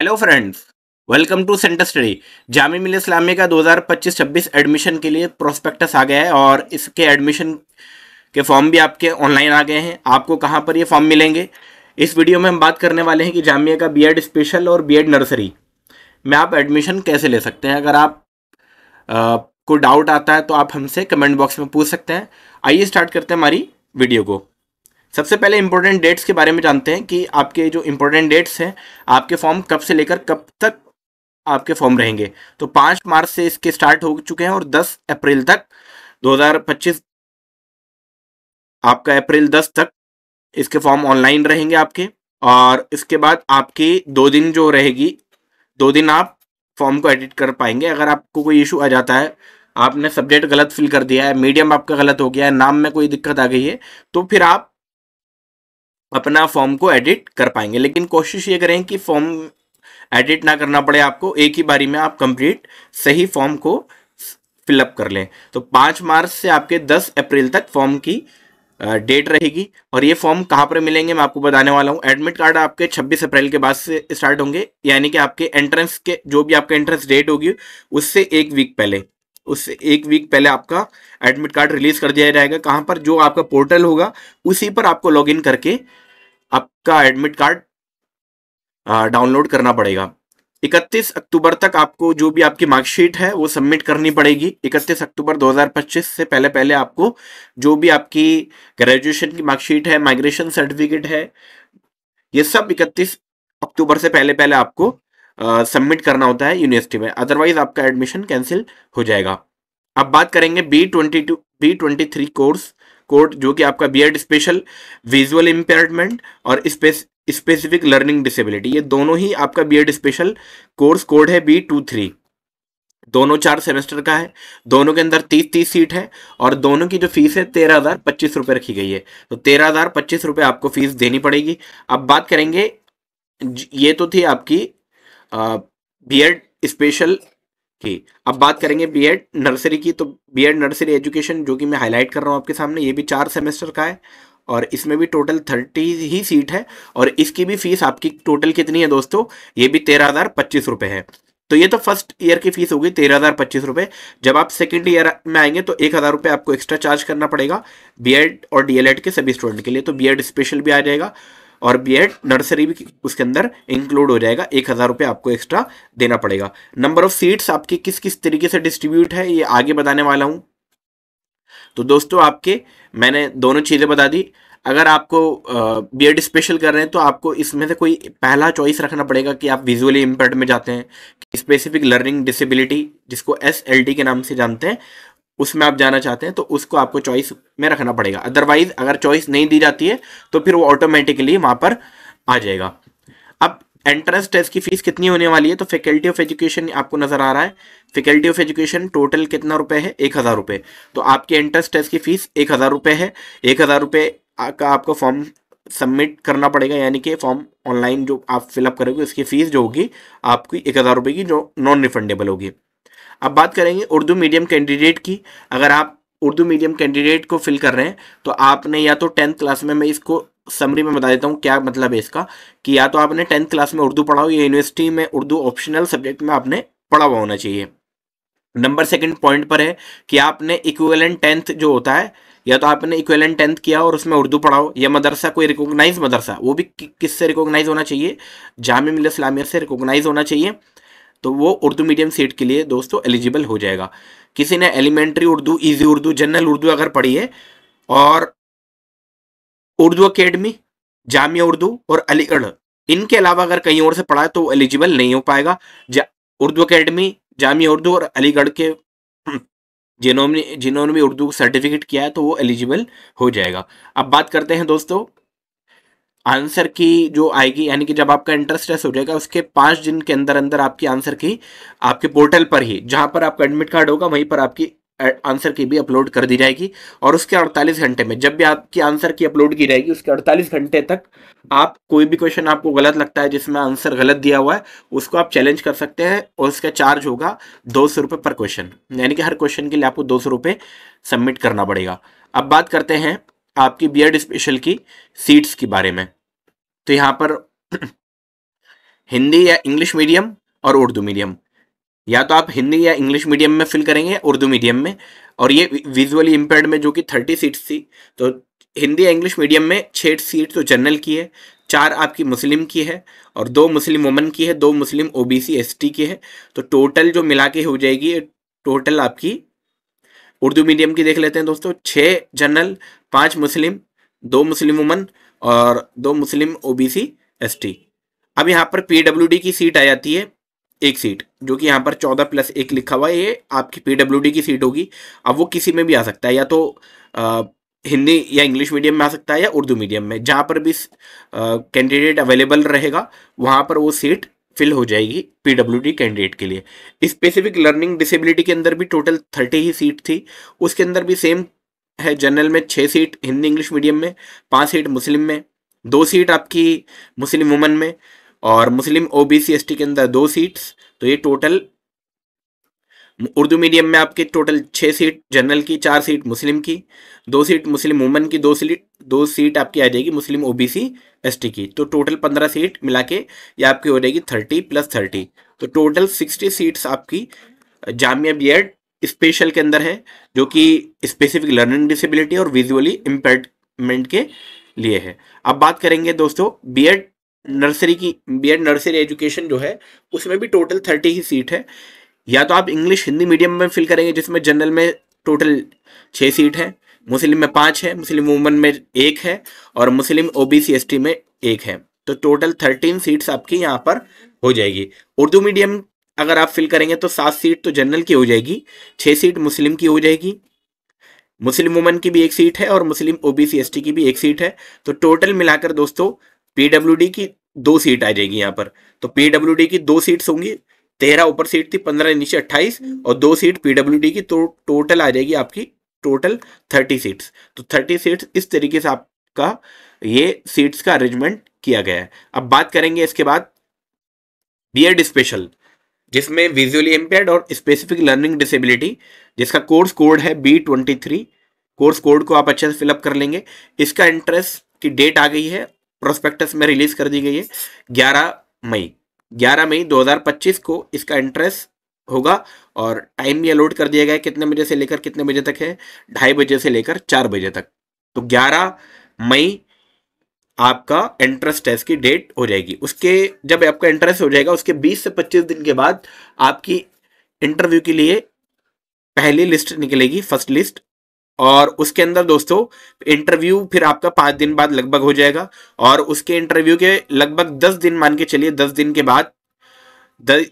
Hello friends, welcome to centre study. Jamia Millia Islamia का 2025-26 admission के लिए प्रोस्पेक्टस आ गया है और इसके एडमिशन के फॉर्म भी आपके ऑनलाइन आ गए हैं। आपको कहाँ पर ये फॉर्म मिलेंगे, इस वीडियो में हम बात करने वाले हैं कि जामिया का बीएड स्पेशल और बीएड नर्सरी में आप एडमिशन कैसे ले सकते हैं। अगर आप को डाउट आता है तो आप हमसे कमेंट बॉक्स में पूछ सकते हैं। आइए स्टार्ट करते हैं हमारी वीडियो को। सबसे पहले इंपॉर्टेंट डेट्स के बारे में जानते हैं कि आपके जो इंपॉर्टेंट डेट्स हैं, आपके फॉर्म कब से लेकर कब तक आपके फॉर्म रहेंगे। तो 5 मार्च से इसके स्टार्ट हो चुके हैं और 10 अप्रैल तक 2025 आपका अप्रैल 10 तक इसके फॉर्म ऑनलाइन रहेंगे आपके। और इसके बाद आपकी 2 दिन जो रहेगी, 2 दिन आप फॉर्म को एडिट कर पाएंगे। अगर आपको कोई इशू आ जाता है, आपने सब्जेक्ट गलत फिल कर दिया है, मीडियम आपका गलत हो गया है, नाम में कोई दिक्कत आ गई है, तो फिर आप अपना फॉर्म को एडिट कर पाएंगे। लेकिन कोशिश ये करें कि फॉर्म एडिट ना करना पड़े आपको, एक ही बारी में आप कंप्लीट सही फॉर्म को फिलअप कर लें। तो 5 मार्च से आपके 10 अप्रैल तक फॉर्म की डेट रहेगी। और ये फॉर्म कहाँ पर मिलेंगे मैं आपको बताने वाला हूँ। एडमिट कार्ड आपके 26 अप्रैल के बाद से स्टार्ट होंगे, यानी कि आपके एंट्रेंस के जो भी आपका एंट्रेंस डेट होगी उससे एक वीक पहले आपका एडमिट कार्ड रिलीज कर दिया जाएगा। कहाँ पर? जो आपका पोर्टल होगा उसी पर आपको लॉगिन करके आपका एडमिट कार्ड डाउनलोड करना पड़ेगा। 31 अक्टूबर तक आपको जो भी आपकी मार्कशीट है वो सबमिट करनी पड़ेगी। 31 अक्टूबर 2025 से पहले पहले आपको जो भी आपकी ग्रेजुएशन की मार्कशीट है, माइग्रेशन सर्टिफिकेट है, ये सब 31 अक्टूबर से पहले पहले आपको सबमिट करना होता है यूनिवर्सिटी में, अदरवाइज आपका एडमिशन कैंसिल हो जाएगा। अब बात करेंगे B23 कोड जो कि आपका बीएड स्पेशल, विजुअल इम्पेयरमेंट और स्पेसिफिक लर्निंग डिसेबिलिटी, ये दोनों ही आपका बीएड स्पेशल कोर्स कोड है B23। दोनों 4 सेमेस्टर का है, दोनों के अंदर 30-30 सीट है और दोनों की जो फीस है 13,025 रुपये रखी गई है। तो 13,025 रुपये आपको फीस देनी पड़ेगी। अब बात करेंगे, ये तो थी आपकी बीएड स्पेशल की। अब बात करेंगे बीएड नर्सरी की। तो बीएड नर्सरी एजुकेशन जो कि मैं हाईलाइट कर रहा हूँ आपके सामने, ये भी 4 सेमेस्टर का है और इसमें भी टोटल 30 ही सीट है। और इसकी भी फीस आपकी टोटल कितनी है दोस्तों? ये भी 13,025 रुपये है। तो ये तो फर्स्ट ईयर की फीस होगी 13,025 रुपये। जब आप सेकेंड ईयर में आएंगे तो 1,000 रुपये आपको एक्स्ट्रा चार्ज करना पड़ेगा बीएड और डीएलएड के सभी स्टूडेंट के लिए। तो बीएड स्पेशल भी आ जाएगा और बीएड नर्सरी भी उसके अंदर इंक्लूड हो जाएगा। 1,000 रुपये आपको एक्स्ट्रा देना पड़ेगा। नंबर ऑफ सीट्स आपकी किस किस तरीके से डिस्ट्रीब्यूट है ये आगे बताने वाला हूँ। तो दोस्तों आपके मैंने दोनों चीज़ें बता दी। अगर आपको बीएड स्पेशल कर रहे हैं तो आपको इसमें से कोई पहला चॉइस रखना पड़ेगा कि आप विजुअली इम्पेयर्ड में जाते हैं, स्पेसिफिक लर्निंग डिसेबिलिटी जिसको SLD के नाम से जानते हैं, उसमें आप जाना चाहते हैं तो उसको आपको चॉइस में रखना पड़ेगा। अदरवाइज अगर चॉइस नहीं दी जाती है तो फिर वो ऑटोमेटिकली वहाँ पर आ जाएगा। अब एंट्रेंस टेस्ट की फीस कितनी होने वाली है? तो फैकल्टी ऑफ एजुकेशन आपको नजर आ रहा है। फैकल्टी ऑफ एजुकेशन टोटल कितना रुपए है? 1,000 रुपये। तो आपकी एंट्रेंस टेस्ट की फीस 1,000 रुपये है। 1,000 रुपये का आपको फॉर्म सबमिट करना पड़ेगा, यानी कि फॉर्म ऑनलाइन जो आप फिलअप करोगे उसकी फीस जो होगी आपकी 1,000 रुपये की, जो नॉन रिफंडेबल होगी। अब बात करेंगे उर्दू मीडियम कैंडिडेट की। अगर आप उर्दू मीडियम कैंडिडेट को फिल कर रहे हैं तो आपने या तो 10th क्लास में, मैं इसको समरी में बता देता हूँ क्या मतलब है इसका, कि या तो आपने 10th क्लास में उर्दू पढ़ा हो या यूनिवर्सिटी में उर्दू ऑप्शनल सब्जेक्ट में आपने पढ़ा हुआ होना चाहिए। नंबर सेकंड पॉइंट पर है कि आपने इक्विवेलेंट 10th जो होता है, या तो आपने इक्विवेलेंट 10th किया और उसमें उर्दू पढ़ा हो, या मदरसा कोई रिकॉग्नाइज मदरसा, वो भी किससे रिकॉग्नाइज होना चाहिए? जामिया मिल्लिया इस्लामिया से रिकॉग्नाइज होना चाहिए। तो वो उर्दू मीडियम सीट के लिए दोस्तों एलिजिबल हो जाएगा। किसी ने elementary Urdu, easy Urdu, general Urdu अगर पढ़ी है और उर्दू अकेडमी, जामिया उर्दू और अलीगढ़, इनके अलावा अगर कहीं और से पढ़ा है तो वो एलिजिबल नहीं हो पाएगा। उर्दू अकेडमी, जामिया उर्दू और अलीगढ़ के जिन्होंने भी उर्दू सर्टिफिकेट किया है तो वो एलिजिबल हो जाएगा। अब बात करते हैं दोस्तों आंसर की जो आएगी, यानी कि जब आपका इंटरेस्ट टेस्ट हो जाएगा उसके 5 दिन के अंदर अंदर आपकी आंसर की आपके पोर्टल पर ही, जहां पर आपका एडमिट कार्ड होगा वहीं पर आपकी आंसर की भी अपलोड कर दी जाएगी। और उसके 48 घंटे में, जब भी आपकी आंसर की अपलोड की जाएगी उसके 48 घंटे तक आप कोई भी क्वेश्चन आपको गलत लगता है जिसमें आंसर गलत दिया हुआ है उसको आप चैलेंज कर सकते हैं और उसका चार्ज होगा 200 रुपये पर क्वेश्चन, यानी कि हर क्वेश्चन के लिए आपको 200 रुपये सबमिट करना पड़ेगा। अब बात करते हैं आपकी बीएड स्पेशल की सीट्स के बारे में। तो यहाँ पर हिंदी या इंग्लिश मीडियम और उर्दू मीडियम। या तो आप हिंदी या इंग्लिश मीडियम में फिल करेंगे या उर्दू मीडियम में। और ये विजुअली इम्पेयर्ड में जो कि 30 सीट्स थी, तो हिंदी या इंग्लिश मीडियम में 6 सीट तो जनरल की है, 4 आपकी मुस्लिम की है और 2 मुस्लिम वुमन की है, 2 मुस्लिम ओबीसी एसटी की है। तो टोटल जो मिला के हो जाएगी, टोटल आपकी उर्दू मीडियम की देख लेते हैं दोस्तों, 6 जनरल, 5 मुस्लिम, 2 मुस्लिम वुमन और 2 मुस्लिम ओबीसी एसटी। अब यहाँ पर पीडब्ल्यूडी की सीट आ जाती है, एक सीट, जो कि यहाँ पर 14+1 लिखा हुआ है, ये आपकी पीडब्ल्यूडी की सीट होगी। अब वो किसी में भी आ सकता है, या तो हिंदी या इंग्लिश मीडियम में आ सकता है या उर्दू मीडियम में, जहाँ पर भी कैंडिडेट अवेलेबल रहेगा वहाँ पर वो सीट फिल हो जाएगी पीडब्ल्यूडी कैंडिडेट के लिए। स्पेसिफिक लर्निंग डिसेबिलिटी के अंदर भी टोटल 30 ही सीट थी, उसके अंदर भी सेम है। जनरल में 6 सीट हिंदी इंग्लिश मीडियम में, 5 सीट मुस्लिम में, 2 सीट आपकी मुस्लिम वुमन में और मुस्लिम ओबीसी एसटी के अंदर 2 सीट्स। तो ये टोटल उर्दू मीडियम में आपके टोटल 6 सीट जनरल की, 4 सीट मुस्लिम की, 2 सीट मुस्लिम वुमन की, 2 सीट आपकी आ जाएगी मुस्लिम ओबीसी एसटी की। तो टोटल 15 सीट मिला के ये आपकी हो जाएगी 30+30। तो टोटल 60 सीट्स आपकी जामिया बीएड स्पेशल के अंदर है, जो कि स्पेसिफिक लर्निंग डिसेबिलिटी और विजुअली इम्पेयरमेंट के लिए है। अब बात करेंगे दोस्तों बीएड नर्सरी की। बीएड नर्सरी एजुकेशन जो है उसमें भी टोटल 30 ही सीट है। या तो आप इंग्लिश हिंदी मीडियम में फिल करेंगे, जिसमें जनरल में टोटल 6 सीट है, मुस्लिम में 5 है, मुस्लिम वुमन में 1 है और मुस्लिम ओबीसी एसटी में 1 है। तो टोटल 13 सीट्स आपकी यहाँ पर हो जाएगी। उर्दू मीडियम अगर आप फिल करेंगे तो 7 सीट तो जनरल की हो जाएगी, 6 सीट मुस्लिम की हो जाएगी, मुस्लिम वुमन की भी 1 सीट है और मुस्लिम ओबीसी एसटी की भी 1 सीट है। तो टोटल मिलाकर दोस्तों पीडब्ल्यूडी की 2 सीट आ जाएगी यहाँ पर। तो पीडब्ल्यूडी की 2 सीट्स होंगी, 13 ऊपर सीट थी, 15 नीचे 28 और 2 सीट पीडब्ल्यूडी की। तो टोटल आ जाएगी आपकी टोटल 30 सीट्स। तो 30 सीट्स इस तरीके से आपका ये सीट्स का अरेंजमेंट किया गया है। अब बात करेंगे इसके बाद बीएड स्पेशल, जिसमें विजुअली इम्पेयर्ड और स्पेसिफिक लर्निंग डिसेबिलिटी, जिसका कोर्स कोड है B23। कोर्स कोड को आप अच्छे से फिलअप कर लेंगे। इसका एंट्रेंस की डेट आ गई है, प्रोस्पेक्टस में रिलीज कर दी गई है 11 मई 2025 को इसका एंट्रेंस होगा। और टाइम भी अलॉट कर दिया गया है, कितने बजे से लेकर कितने बजे तक है, 2:30 बजे से लेकर 4 बजे तक। तो 11 मई आपका एंट्रेंस टेस्ट की डेट हो जाएगी। उसके जब आपका एंट्रेंस हो जाएगा उसके 20 से 25 दिन के बाद आपकी इंटरव्यू के लिए पहली लिस्ट निकलेगी, फर्स्ट लिस्ट। और उसके अंदर दोस्तों इंटरव्यू फिर आपका 5 दिन बाद लगभग हो जाएगा। और उसके इंटरव्यू के लगभग 10 दिन मान के चलिए, 10 दिन के बाद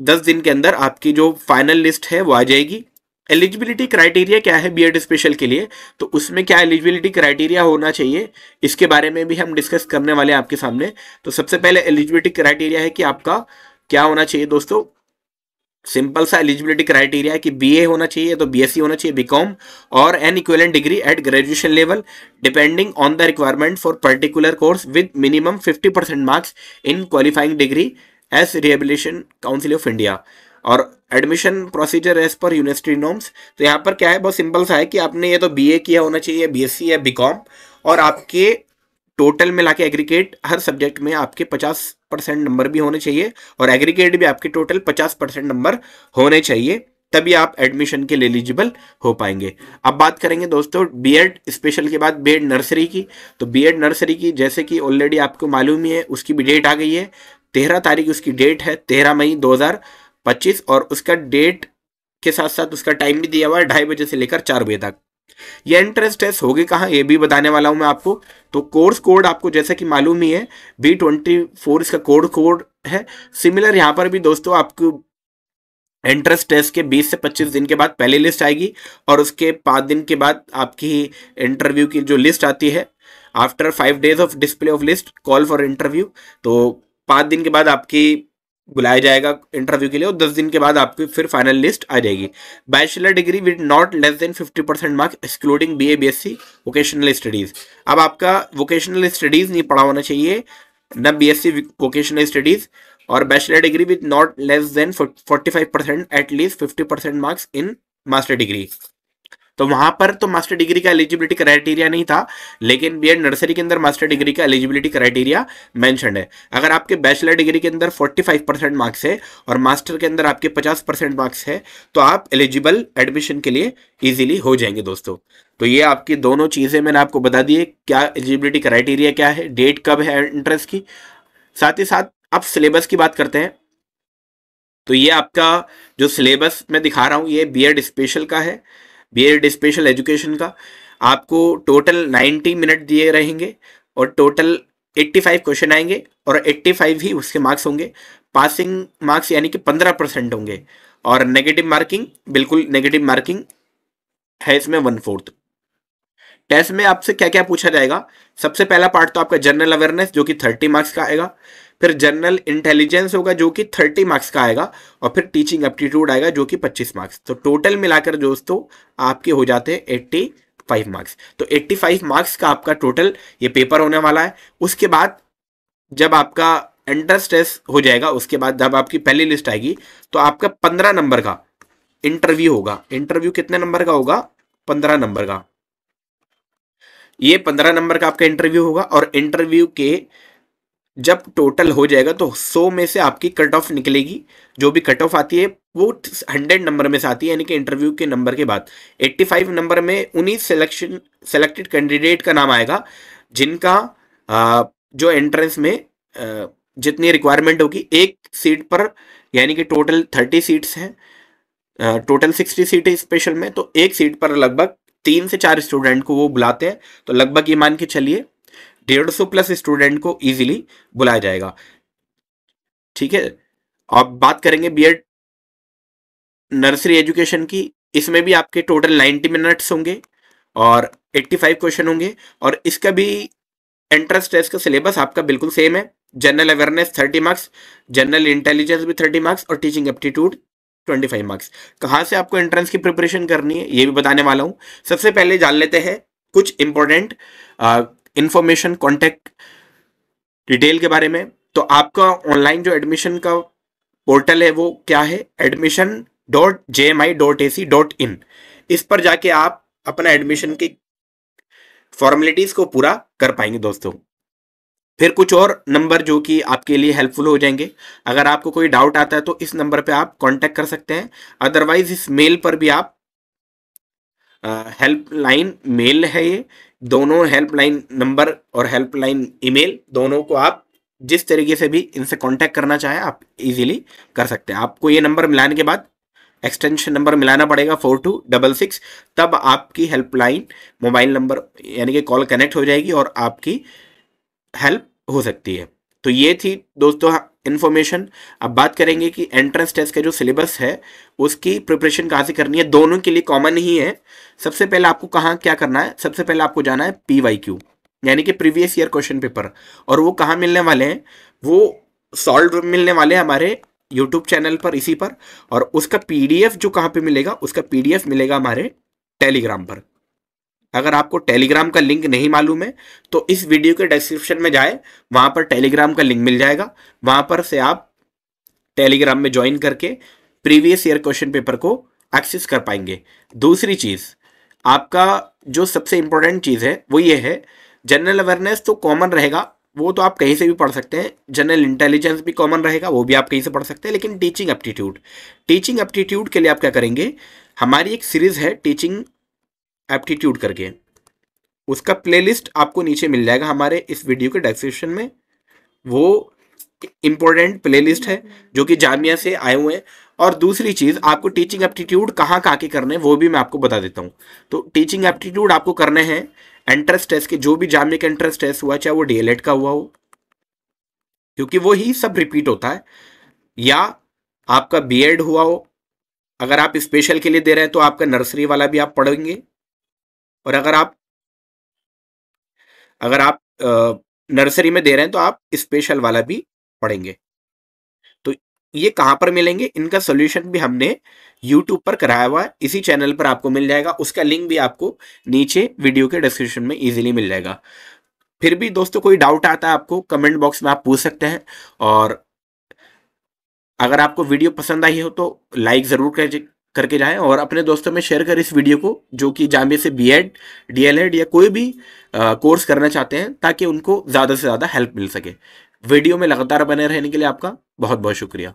10 दिन के अंदर आपकी जो फाइनल लिस्ट है वो आ जाएगी। एलिजिबिलिटी क्राइटेरिया क्या है बीएड स्पेशल के लिए, तो उसमें क्या एलिजिबिलिटी क्राइटेरिया होना चाहिए, इसके बारे में भी हम डिस्कस करने वाले हैं आपके सामने। तो सबसे पहले एलिजिबिलिटी क्राइटेरिया है कि आपका क्या होना चाहिए दोस्तों। सिंपल सा एलिजिबिलिटी क्राइटेरिया है कि बीए होना चाहिए, तो बीएससी होना चाहिए, बीकॉम और an equivalent degree at graduation level depending on the requirement for particular course with minimum 50% marks in qualifying degree as rehabilitation council of India. और admission procedure as per university norms. तो यहाँ पर क्या है, बहुत simple सा है कि आपने ये तो बीए किया होना चाहिए, बीएससी या बीकॉम, और आपके टोटल मिला के एग्रीगेट हर सब्जेक्ट में आपके 50% नंबर भी होने चाहिए और एग्रीगेट भी आपके टोटल 50% नंबर होने चाहिए, तभी आप एडमिशन के लिए एलिजिबल हो पाएंगे। अब बात करेंगे दोस्तों बीएड स्पेशल के बाद बीएड नर्सरी की। तो बीएड नर्सरी की जैसे कि ऑलरेडी आपको मालूम ही है, उसकी भी डेट आ गई है, 13 तारीख उसकी डेट है, 13 मई 2025। और उसका डेट के साथ साथ उसका टाइम भी दिया हुआ है 2:30 बजे से लेकर 4 बजे तक। ये एंट्रेंस टेस्ट होगी कहाँ, ये भी बताने वाला हूं मैं आपको। तो कोर्स कोड आपको जैसे कि मालूम ही है, B24 इसका कोड है। सिमिलर यहाँ पर भी दोस्तों आपको एंट्रेंस टेस्ट के 20 से 25 दिन के बाद पहली लिस्ट आएगी और उसके 5 दिन के बाद आपकी इंटरव्यू की जो लिस्ट आती है, after 5 days of display of list call for interview. तो 5 दिन के बाद आपकी बुलाया जाएगा इंटरव्यू के लिए और 10 दिन के बाद आपकी फिर फाइनल लिस्ट आ जाएगी। Bachelor degree with not less than 50% marks excluding BA BSc vocational studies. अब आपका वोकेशनल स्टडीज नहीं पढ़ा होना चाहिए, न बीएससी वोकेशनल स्टडीज, और bachelor degree with not less than 45% at least 50% marks in master degree. तो वहां पर तो मास्टर डिग्री का एलिजिबिलिटी क्राइटेरिया नहीं था, लेकिन बीएड नर्सरी के अंदर मास्टर डिग्री का एलिजिबिलिटी क्राइटेरिया मेंशन है। अगर आपके बैचलर डिग्री के अंदर 45% मार्क्स है और मास्टर के अंदर आपके 50% मार्क्स है तो आप एलिजिबल एडमिशन के लिए इजीली हो जाएंगे दोस्तों। तो ये आपकी दोनों चीजें मैंने आपको बता दी है, क्या एलिजिबिलिटी क्राइटेरिया क्या है, डेट कब है एंट्रेंस की। साथ ही साथ आप सिलेबस की बात करते हैं तो ये आपका जो सिलेबस मैं दिखा रहा हूँ ये बीएड स्पेशल का है, बीएड स्पेशल एजुकेशन का। आपको टोटल 90 मिनट दिए रहेंगे और टोटल 85 क्वेश्चन आएंगे और 85 ही उसके मार्क्स होंगे। पासिंग मार्क्स यानी कि 15% होंगे और नेगेटिव मार्किंग, बिल्कुल नेगेटिव मार्किंग है इसमें 1/4। टेस्ट में आपसे क्या क्या पूछा जाएगा, सबसे पहला पार्ट तो आपका जनरल अवेयरनेस जो कि 30 मार्क्स का आएगा, फिर जनरल इंटेलिजेंस होगा जो कि 30 मार्क्स का आएगा, और फिर टीचिंग एप्टीट्यूड आएगा जो कि 25 मार्क्स। तो टोटल मिलाकर दोस्तों आपके हो जाते हैं 85 मार्क्स। तो 85 मार्क्स का आपका टोटल ये पेपर होने वाला है। उसके बाद जब आपका एंट्रेंस टेस्ट हो जाएगा, उसके बाद जब आपकी पहली लिस्ट आएगी तो आपका 15 नंबर का इंटरव्यू होगा। इंटरव्यू कितने नंबर का होगा, 15 नंबर का। ये 15 नंबर का आपका इंटरव्यू होगा और इंटरव्यू के जब टोटल हो जाएगा तो 100 में से आपकी कट ऑफ निकलेगी। जो भी कट ऑफ आती है वो 100 नंबर में से आती है, यानी कि इंटरव्यू के नंबर के बाद 85 नंबर में उन्हीं सेलेक्टेड कैंडिडेट का नाम आएगा जिनका जो एंट्रेंस में जितनी रिक्वायरमेंट होगी एक सीट पर, यानी कि टोटल 30 सीट्स हैं, टोटल 60 सीट है स्पेशल में, तो एक सीट पर लगभग 3 से 4 स्टूडेंट को वो बुलाते हैं। तो लगभग ये मान के चलिए 150 प्लस स्टूडेंट को इजीली बुलाया जाएगा। ठीक है, अब बात करेंगे बीएड नर्सरी एजुकेशन की। इसमें भी आपके टोटल 90 मिनट्स होंगे और 85 क्वेश्चन होंगे और इसका भी एंट्रेंस टेस्ट का सिलेबस आपका बिल्कुल सेम है। General awareness 30 marks, general intelligence भी 30 मार्क्स और टीचिंग एप्टीट्यूड 25 मार्क्स। कहाँ से आपको एंट्रेंस की प्रिपरेशन करनी है ये भी बताने वाला हूँ। सबसे पहले जान लेते हैं कुछ इंपॉर्टेंट इंफॉर्मेशन कॉन्टैक्ट डिटेल के बारे में। तो आपका ऑनलाइन जो एडमिशन का पोर्टल है वो क्या है, admission.jmi.ac.in। इस पर जाके आप अपना एडमिशन की फॉर्मेलिटीज को पूरा कर पाएंगे दोस्तों। फिर कुछ और नंबर जो कि आपके लिए हेल्पफुल हो जाएंगे। अगर आपको कोई डाउट आता है तो इस नंबर पे आप कांटेक्ट कर सकते हैं, अदरवाइज इस मेल पर भी आप हेल्पलाइन मेल है ये, दोनों हेल्पलाइन नंबर और हेल्पलाइन ईमेल दोनों को आप जिस तरीके से भी इनसे कांटेक्ट करना चाहें आप इजीली कर सकते हैं। आपको ये नंबर मिलाने के बाद एक्सटेंशन नंबर मिलाना पड़ेगा 4266, तब आपकी हेल्पलाइन मोबाइल नंबर यानी कि कॉल कनेक्ट हो जाएगी और आपकी हेल्प हो सकती है। तो ये थी दोस्तों इन्फॉर्मेशन। अब बात करेंगे कि एंट्रेंस टेस्ट का जो सिलेबस है उसकी प्रिपरेशन कहाँ से करनी है। दोनों के लिए कॉमन ही है। सबसे पहले आपको कहाँ क्या करना है, सबसे पहले आपको जाना है PYQ यानी कि प्रीवियस ईयर क्वेश्चन पेपर, और वो कहाँ मिलने वाले हैं, वो सॉल्व मिलने वाले हैं हमारे यूट्यूब चैनल पर इसी पर। और उसका PDF जो कहाँ पे मिलेगा, उसका PDF मिलेगा हमारे टेलीग्राम पर। अगर आपको टेलीग्राम का लिंक नहीं मालूम है तो इस वीडियो के डिस्क्रिप्शन में जाए, वहां पर टेलीग्राम का लिंक मिल जाएगा, वहां पर से आप टेलीग्राम में ज्वाइन करके प्रीवियस ईयर क्वेश्चन पेपर को एक्सेस कर पाएंगे। दूसरी चीज, आपका जो सबसे इंपॉर्टेंट चीज है वो ये है, जनरल अवेयरनेस तो कॉमन रहेगा, वो तो आप कहीं से भी पढ़ सकते हैं। जनरल इंटेलिजेंस भी कॉमन रहेगा, वो भी आप कहीं से पढ़ सकते हैं। लेकिन टीचिंग एप्टीट्यूड के लिए आप क्या करेंगे, हमारी एक सीरीज है टीचिंग एप्टीट्यूड करके, उसका प्लेलिस्ट आपको नीचे मिल जाएगा हमारे इस वीडियो के डिस्क्रिप्शन में। वो इंपॉर्टेंट प्लेलिस्ट है जो कि जामिया से आए हुए हैं। और दूसरी चीज, आपको टीचिंग एप्टीट्यूड कहाँ कहाँ के करने हैं वो भी मैं आपको बता देता हूँ। तो टीचिंग एप्टीट्यूड आपको करने हैं एंट्रेंस टेस्ट के, जो भी जामिया का एंट्रेंस टेस्ट हुआ, चाहे वो DLED का हुआ हो, क्योंकि वो ही सब रिपीट होता है, या आपका BEd हुआ हो। अगर आप स्पेशल के लिए दे रहे हैं तो आपका नर्सरी वाला भी आप पढ़ेंगे, और अगर आप नर्सरी में दे रहे हैं तो आप स्पेशल वाला भी पढ़ेंगे। तो ये कहाँ पर मिलेंगे, इनका सोल्यूशन भी हमने YouTube पर कराया हुआ है, इसी चैनल पर आपको मिल जाएगा। उसका लिंक भी आपको नीचे वीडियो के डिस्क्रिप्शन में इजीली मिल जाएगा। फिर भी दोस्तों कोई डाउट आता है आपको, कमेंट बॉक्स में आप पूछ सकते हैं। और अगर आपको वीडियो पसंद आई हो तो लाइक ज़रूर करके जाएं और अपने दोस्तों में शेयर करें इस वीडियो को, जो कि जामिया से बीएड, डीएलएड या कोई भी कोर्स करना चाहते हैं, ताकि उनको ज़्यादा से ज़्यादा हेल्प मिल सके। वीडियो में लगातार बने रहने के लिए आपका बहुत बहुत शुक्रिया।